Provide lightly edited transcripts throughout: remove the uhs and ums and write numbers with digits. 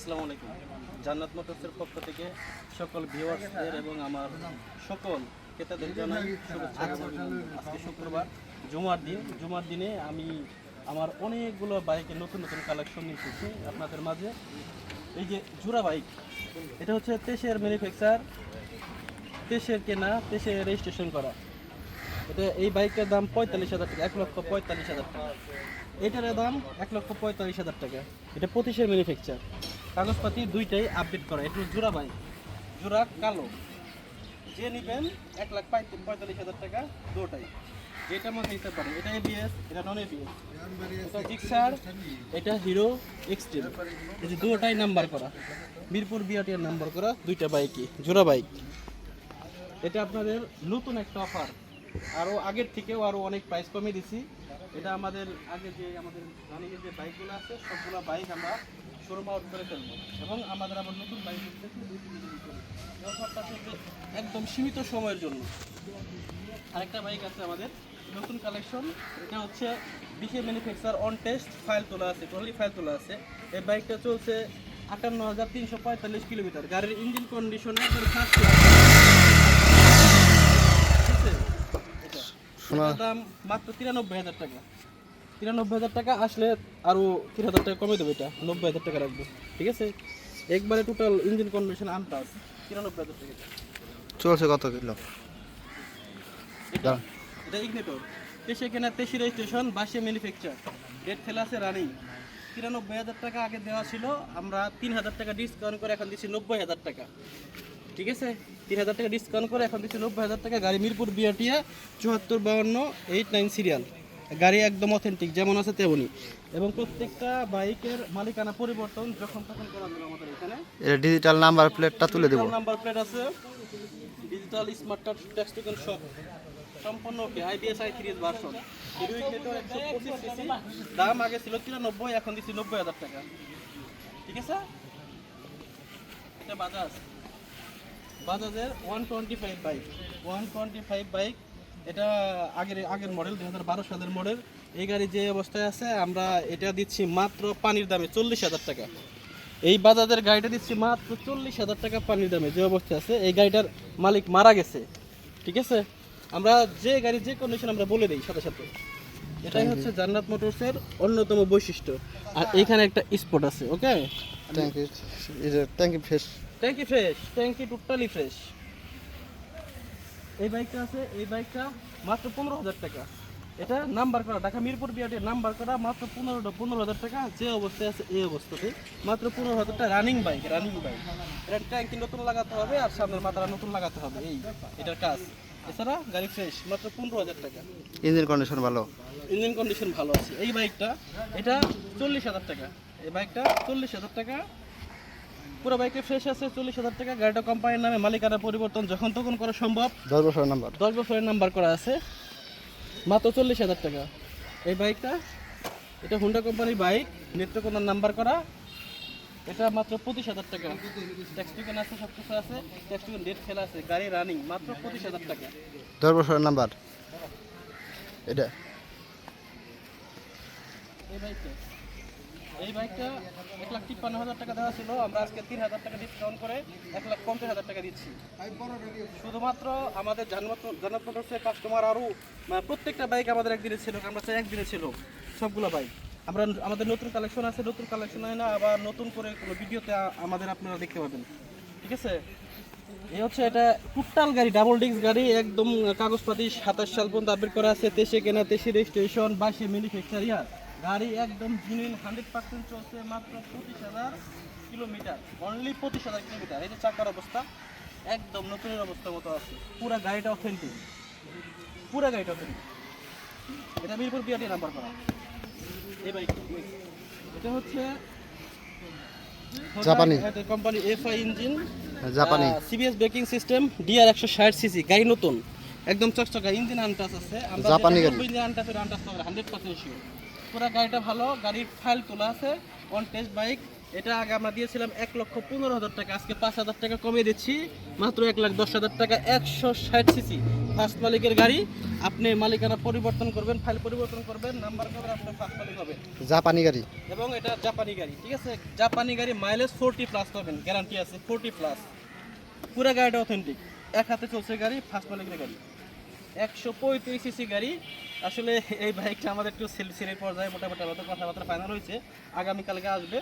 আসসালামু আলাইকুম। জান্নাত মোটরসের পক্ষ থেকে সকল ভিউয়ার্সদের এবং আমার সকল ক্রেতাদের জানাই শুভেচ্ছা এবং অভিনন্দন। আজকে শুক্রবার, জুমার দিনে আমি আমার অনেকগুলো বাইকের নতুন নতুন কালেকশন নিয়ে এসেছি আপনাদের মাঝে। এই যে জোড়া বাইক, এটা হচ্ছে 23-এর ম্যানুফ্যাকচার, 23-এর কেনা, 23-এর রেজিস্ট্রেশন করা। এই বাইকের দাম 45,000 টাকা, 1,45,000 টাকা। এটার দাম 1,45,000 টাকা। এটা 25-এর ম্যানুফ্যাকচার, কাগজপাতি দুইটাই আপডেট করা। এটা জোড়া বাইক, জোড়া কালো। যে নেবেন 1,45,000 টাকা দুটাই, যেটা মনে নিতে পারেন। এটা এবিএস, এটা নন এবিএস, এটা জিক্সার, এটা হিরো এক্সট্রিম। এই যে দুটাই নাম্বার করা, মিরপুর বিআরটির নাম্বার করা দুইটা বাইকই জোড়া বাইক। এটা আপনাদের নতুন একটা অফার, আরও আগের থেকেও আরও অনেক প্রাইস কমিয়ে দিছি। এটা আমাদের আগে যে আমাদের রানিংয়ের যে বাইকগুলো আছে সবগুলো বাইক আমরা শোরুম আউট করে ফেলবো, এবং আমাদের আবার নতুন বাইক উঠতেছে 2-3 দিন করে। এই অফারটা হচ্ছে একদম সীমিত সময়ের জন্য। আরেকটা বাইক আছে আমাদের নতুন কালেকশন, এটা হচ্ছে 20 ম্যানুফ্যাকচার, অন টেস্ট, ফাইল তোলা আছে, টোটালি ফাইল তোলা আছে। এই বাইকটা চলছে 58,345 কিলোমিটার। গাড়ির ইঞ্জিন কন্ডিশন একবার ফার্স্ট ক্লাস। এটার দাম মাত্র 93,000 টাকা। 93,000 টাকা আসলে আরও 3,000 টাকা কমে দেবো, এটা 90,000 টাকা রাখবো, ঠিক আছে? একবারে টোটাল ইঞ্জিন কন্ডিশন আনটাস, 93,000 টাকা। চলছে কত কিলো? এটা ইগনিটর, 23 কেনা, 23 রেজিস্ট্রেশন, 22 ম্যানুফ্যাকচার, ডেট ফেলা আছে রানিং। 93,000 টাকা আগে দেওয়া ছিল, আমরা 3,000 টাকা ডিসকাউন্ট করে এখন দিচ্ছি 90,000 টাকা, ঠিক আছে? 3,000 টাকা ডিসকাউন্ট করে এখন দিচ্ছি 90,000 টাকা। গাড়ি মিরপুর বিআরটিয়া 745289 সিরিয়াল। গাড়ি একদম অথেন্টিক, যেমন আছে তেমনই, এবং প্রত্যেকটা বাইকের মালিকানা পরিবর্তন যখন তখন করা যাবে আমাদের এখানে। এর ডিজিটাল নাম্বার প্লেটটা তুলে দেব। নাম্বার প্লেট আছে, digital smart card, tax token সব সম্পূর্ণ okay. IBS i3 version, Hero Ignitor 125 CC. দাম আগে ছিল 93, এখন দিচ্ছি 90,000 টাকা, ঠিক আছে? এটা বাজাজের 125 বাইক, 125 বাইক। এটা আগের মডেল, 2012 সালের মডেল। এই গাড়ি যে অবস্থায় আছে আমরা এটা দিচ্ছি মাত্র পানির দামে 40,000 টাকা। এই বাজাজের গাড়িটা দিচ্ছি মাত্র 40,000 টাকা পানির দামে, যে অবস্থায় আছে। এই গাড়িটার মালিক মারা গেছে, ঠিক আছে? আমরা যে গাড়ি যে কন্ডিশন আমরা বলে দিই সাথে সাথে। এটাই হচ্ছে জান্নাত মোটরসের অন্যতম বৈশিষ্ট্য। আর এইখানে একটা স্পট আছে, ওকে? ট্যাঙ্কি ফ্রেশ, ট্যাঙ্কি টোটালি ফ্রেশ। এই বাইকটা আছে, এই বাইকটা মাত্র 15,000 টাকা। এটা নাম্বার করা, ঢাকা মিরপুর বিআরটির নাম্বার করা, মাত্র 15,000 টাকা। যে অবস্থায় আছে এই অবস্থাতে মাত্র 15,000 টাকা। Running bike. এটা ট্যাঙ্কি নতুন লাগাতে হবে আর সামনের মাথাটা নতুন লাগাতে হবে, এটার কাজ। এছাড়া গাড়ি ফ্রেশ, মাত্র 15,000 টাকা। ইঞ্জিন কন্ডিশন ভালো, ইঞ্জিন কন্ডিশন ভালো আছে। এই বাইকটা এটা 40,000 টাকা। এই বাইকটা 40,000 টাকা, পুরো বাইকে ফ্রেশ আছে, 40,000 টাকা। গাড়িটা কোম্পানির নামে, মালিকানা পরিবর্তন যখন তখন করা সম্ভব। 10 বছরের নাম্বার, 10 বছরের নাম্বার করা আছে, মাত্র 40,000 টাকা। এই বাইকটা, এটা হুন্ডা কোম্পানির বাইক, নেত্রকোনার নাম্বার করা। এটা মাত্র 25,000 টাকা। ট্যাক্স টোকেন আছে, সব কিছু আছে, ট্যাক্স টোকেন ডেট ফেলা আছে, গাড়ি রানিং, মাত্র 25,000 টাকা। 10 বছরের নাম্বার। এটা এই বাইকটা 1,53,000 টাকা দেওয়া ছিল, আমরা আজকে 3,000 টাকা ডিসকাউন্ট করে 1,50,000 টাকা দিচ্ছি। শুধুমাত্র আমাদের জান্নাত মোটরসের কাস্টমার আরও প্রত্যেকটা বাইক আমাদের একদিনে ছিল, আমরা চাই একদিনে ছিল সবগুলো বাইক। আমাদের নতুন কালেকশন আছে, নতুন কালেকশন হয় না আবার নতুন করে কোনো ভিডিওতে আমাদের আপনারা দেখতে পাবেন, ঠিক আছে? এই হচ্ছে এটা টোটাল গাড়ি, ডাবল ডিস্ক গাড়ি, একদম কাগজপাতি 27 সাল পর্যন্ত আপডেট করা আছে। 23 কেনা, 23 রেজিস্ট্রেশন, 22 ম্যানুফ্যাকচার ইয়ার। গাড়ি একদম জেনুইন 100% চলছে, মাত্র 25,000 কিলোমিটার, অনলি 25,000 কিলোমিটার। এই যে চাকার অবস্থা একদম নতুনের অবস্থার মতো আছে। পুরো গাড়িটা অথেন্টিক, এটা মিরপুর বিআরটি নাম্বার করা। এই বাইক, এটা হচ্ছে জাপানি কোম্পানি এফআই ইঞ্জিন, জাপানি CBS braking system, DR 160 CC. গাড়ি নতুন, একদম চকচকা, ইঞ্জিন আনটাচ আছে। আমরা জাপানি গাড়ি, ইঞ্জিন আনটাচ 100% শিওর। পুরো গাড়িটা ভালো, গাড়ির ফাইল তোলা আছে, অন টেস্ট বাইক, এটা আগে আমরা দিয়েছিলাম 1,15,000 টাকা, আজকে 5,000 টাকা কমিয়ে দিচ্ছি, মাত্র 1,10,000 টাকা। 160 সিসি ফার্স্ট মালিকের গাড়ি। আপনি মালিকানা পরিবর্তন করবেন, ফাইল পরিবর্তন করবেন, নাম্বার করবেন, আপনার ফার্স্ট মালিক হবে। জাপানি গাড়ি। এবং এটা জাপানি গাড়ি, ঠিক আছে? জাপানি গাড়ি, মাইলেজ 40 প্লাস পাবেন, গ্যারান্টি আছে 40 প্লাস। পুরো গাড়িটা অথেন্টিক, এক হাতে চলছে গাড়ি, ফার্স্ট মালিকের গাড়ি। 135 সিসি গাড়ি। আসলে এই বাইকটা আমাদের একটু সেলের পর্যায়ে মোটামুটি আমাদের কথাবার্তা ফাইনাল হয়েছে, আগামীকালকে আসবে।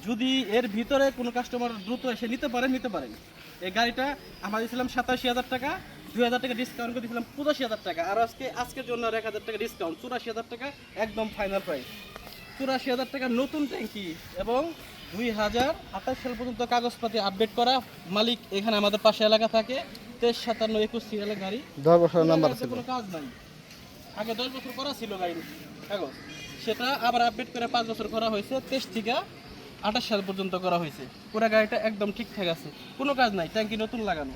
যদি এর ভিতরে কোনো কাস্টমার দ্রুত এসে নিতে পারেন। এই গাড়িটা আমরা দিয়েছিলাম 87,000 টাকা, 2,000 টাকা ডিসকাউন্ট করে দিয়েছিলাম 85,000 টাকা, আর আজকের জন্য আর 1,000 টাকা ডিসকাউন্ট, 84,000 টাকা একদম ফাইনাল প্রাইস। 84,000 টাকা নতুন ট্যাঙ্কি এবং 2028 সাল পর্যন্ত কাগজপাতি আপডেট করা। মালিক এখানে আমাদের পাশে এলাকা থাকে, 235721 সিরিয়ালের গাড়ি। 10 বছরের নাম্বার ছিল। কোনো কাজ নাই, আগে 10 বছর করা ছিল গাড়ির কাগজ, সেটা আবার আপডেট করে 5 বছর করা হয়েছে, 23 থেকে 28 সাল পর্যন্ত করা হয়েছে। পুরো গাড়িটা একদম ঠিকঠাক আছে, কোনো কাজ নাই, ট্যাঙ্কি নতুন লাগানো।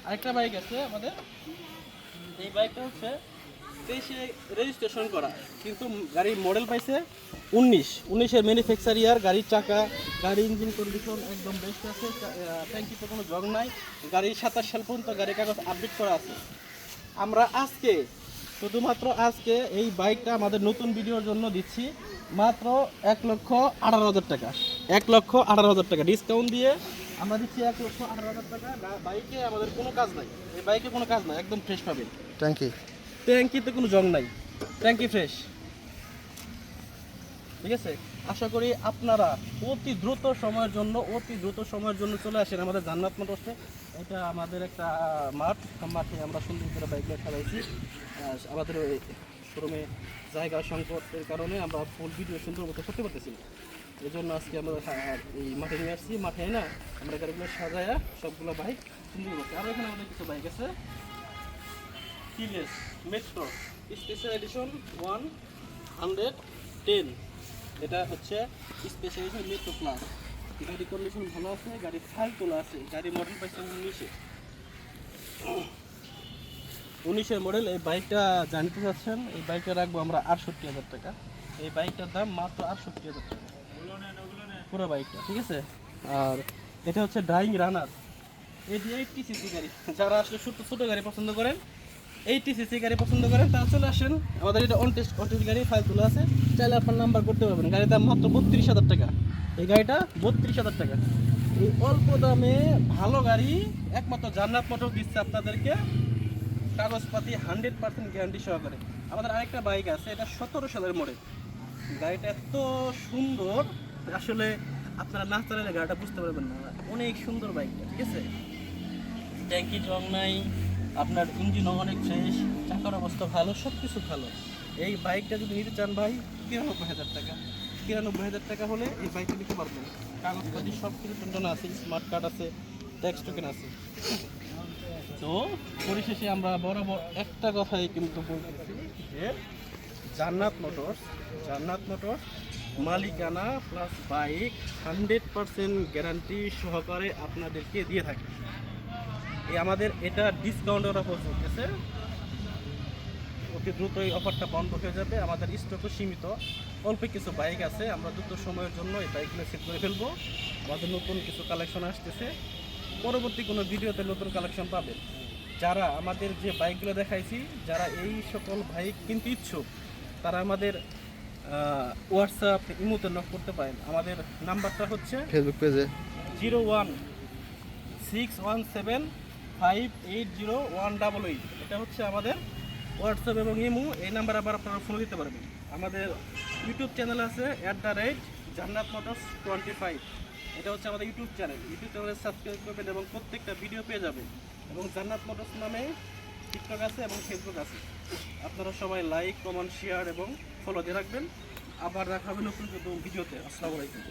আরেকটা বাইক আছে আমাদের, এই বাইকটা হচ্ছে 23-এ রেজিস্ট্রেশন করা, কিন্তু গাড়ির মডেল পাইছে 19-এর ম্যানুফ্যাকচার ইয়ার। গাড়ির চাকা, গাড়ির ইঞ্জিন কন্ডিশন একদম বেস্ট আছে, ট্যাঙ্কিতে কোনো জং নাই। গাড়ির 27 সাল পর্যন্ত গাড়ির কাগজ আপডেট করা আছে। আমরা আজকে, শুধুমাত্র আজকে এই বাইকটা আমাদের নতুন ভিডিওর জন্য দিচ্ছি মাত্র 1,18,000 টাকা। 1,18,000 টাকা ডিসকাউন্ট দিয়ে আমরা দিচ্ছি 1,18,000 টাকা। বাইকে আমাদের কোনো কাজ নাই, এই বাইকে কোনো কাজ নাই, একদম ফ্রেশ পাবেন। ট্যাঙ্কি। ট্যাঙ্কিতে কোনো জং নাই, ট্যাঙ্কি ফ্রেশ, ঠিক আছে? আশা করি আপনারা অতি দ্রুত সময়ের জন্য চলে আসেন আমাদের জান্নাত মোটরসে। এটা আমাদের একটা মাঠে আমরা সুন্দর করে বাইকগুলো সাজাইছি। আমাদের শোরুমে জায়গা সংকটের কারণে আমরা ফুল ভিডিও সুন্দর মতো করতে পারতেছি না, এই জন্য আজকে আমরা এই মাঠে নিয়ে আসছি। মাঠে না আমরা গাড়িগুলো সাজায়া সবগুলো বাইক সুন্দর করছি। আর এখানে আমাদের কিছু বাইক আছে, টিভিএস মেট্রো স্পেশাল এডিশন 110, এটা হচ্ছে স্পেশাল এডিশন মেট্রো প্লাস। গাড়ি কন্ডিশন ভালো আছে, গাড়ি ফাইল তোলা আছে, গাড়ি মডেল পাইছে 19-এর মডেল। এই বাইকটা জানতে চাচ্ছেন, এই বাইকটা রাখবো আমরা 68,000 টাকা। এই বাইকটার দাম মাত্র 68,000 টাকা পুরো বাইকটা, ঠিক আছে? আর এটা হচ্ছে ড্রাইভিং রানার, এটি 80 সিসি গাড়ি। যারা আসলে ছোটো গাড়ি পছন্দ করেন, 80 সিসি গাড়ি পছন্দ করেন, তারা চলে আসেন আমাদের। এটা অন টেস্ট গাড়ি, ফাইল তোলা আছে, চাইলে আপনার নাম্বার করতে পারবেন। গাড়ির দাম মাত্র 32,000 টাকা। এই গাড়িটা 32,000 টাকা। এই অল্প দামে ভালো গাড়ি একমাত্র জান্নাত মোটর দিচ্ছে আপনাদেরকে, কাগজপাতি 100% গ্যারান্টি সহকারে। আমাদের আরেকটা বাইক আছে, এটা 17 সালের মডেল। গাড়িটা এত সুন্দর, আসলে আপনারা না চালালে গাড়িটা বুঝতে পারবেন না, অনেক সুন্দর বাইকটা, ঠিক আছে? ট্যাঙ্কি জং নাই, আপনার ইঞ্জিনও অনেক ফ্রেশ, চাকার অবস্থা ভালো, সব কিছু ভালো। এই বাইকটা যদি নিতে চান ভাই, 93,000 টাকা। 93,000 টাকা হলে এই বাইকটা নিতে পারবেন। কাগজপাতি সব কিছু টনটন আছে, স্মার্ট কার্ড আছে, ট্যাক্স টোকেন আছে। তো পরিশেষে আমরা বরাবর একটা কথাই কিন্তু বলতেছি যে জান্নাত মোটরস মালিকানা প্লাস বাইক 100% গ্যারান্টি সহকারে আপনাদেরকে দিয়ে থাকে। এই আমাদের এটা ডিসকাউন্টের অফার চলতেছে, অতি দ্রুত এই অফারটা বন্ধ হয়ে যাবে। আমাদের স্টকও সীমিত, অল্প কিছু বাইক আছে, আমরা দ্রুত সময়ের জন্য এই বাইকগুলো সেট করে ফেলবো। আমাদের নতুন কিছু কালেকশন আসতেছে, পরবর্তী কোনো ভিডিওতে নতুন কালেকশন পাবেন। যারা আমাদের যে বাইকগুলো দেখাইছি, যারা এই সকল বাইক কিনতে ইচ্ছুক, তারা আমাদের হোয়াটসঅ্যাপ ইমোতে নক করতে পারেন। আমাদের নাম্বারটা হচ্ছে ফেসবুক পেজে 0161580188। এটা হচ্ছে আমাদের হোয়াটসঅ্যাপ এবং ইমো, এই নাম্বারে আবার আপনারা ফোন দিতে পারবেন। আমাদের ইউটিউব চ্যানেল আছে @জান্নাত মোটরস 25, এটা হচ্ছে আমাদের ইউটিউব চ্যানেলে সাবস্ক্রাইব করবেন এবং প্রত্যেকটা ভিডিও পেয়ে যাবেন। এবং জান্নাত মোটরস নামে টিকটক আছে এবং ফেসবুক আছে, আপনারা সবাই লাইক, কমেন্ট, শেয়ার এবং ফলো দিয়ে রাখবেন। আবার দেখা হবে নতুন ভিডিওতে। আসসালামু আলাইকুম।